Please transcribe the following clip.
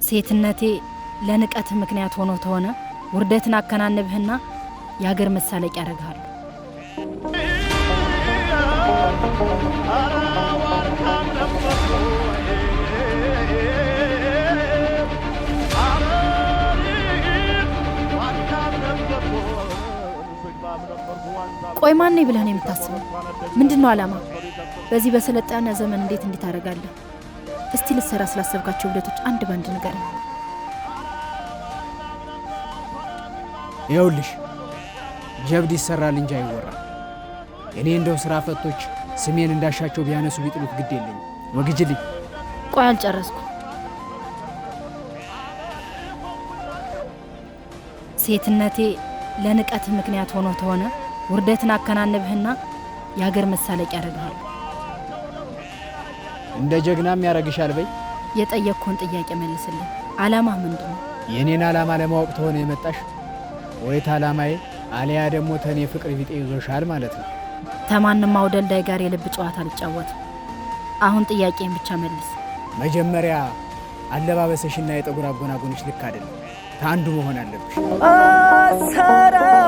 ሴትነቴ ለንቀት ምክንያት ሆኖ ተሆነ ውርደትን አከናንብህና የሀገር መሳለቂያ ያደርጋሉ። ቆይ ማን ነኝ ብለህ ነው የምታስበው? ምንድነው ዓላማ? በዚህ በሰለጠነ ዘመን እንዴት እንዲህ ታደርጋለህ? እስቲ ልትሰራ ስላሰብካቸው ውደቶች አንድ ባንድ ንገረኝ። ይኸውልሽ ጀብድ ይሰራል እንጂ አይወራ። እኔ እንደው ስራ ፈቶች ስሜን እንዳሻቸው ቢያነሱ ቢጥሉት ግድ የለኝ። ወግጅልኝ። ቆይ አልጨረስኩ። ሴትነቴ ለንቀት ምክንያት ሆኖ ተሆነ ውርደትን አከናንብህና የሀገር መሳለቂያ ያደርጋሉ። እንደ ጀግናም ያረግሻል። በይ የጠየቅኩን ጥያቄ መልስልኝ። ዓላማ ምንድን ነው? የኔን ዓላማ ለማወቅ ተሆነ የመጣሽ ወይት ዓላማዬ አሊያ ደግሞ ተኔ ፍቅር ቢጤ ይዞሻል ማለት ነው። ተማንም አውደልዳይ ጋር የልብ ጨዋታ አልጫወትም። አሁን ጥያቄን ብቻ መልስ። መጀመሪያ አለባበሰሽና የጠጉር አጎናጎንሽ ልክ አይደለም። ከአንዱ መሆን አለብሽ። አሰራኝ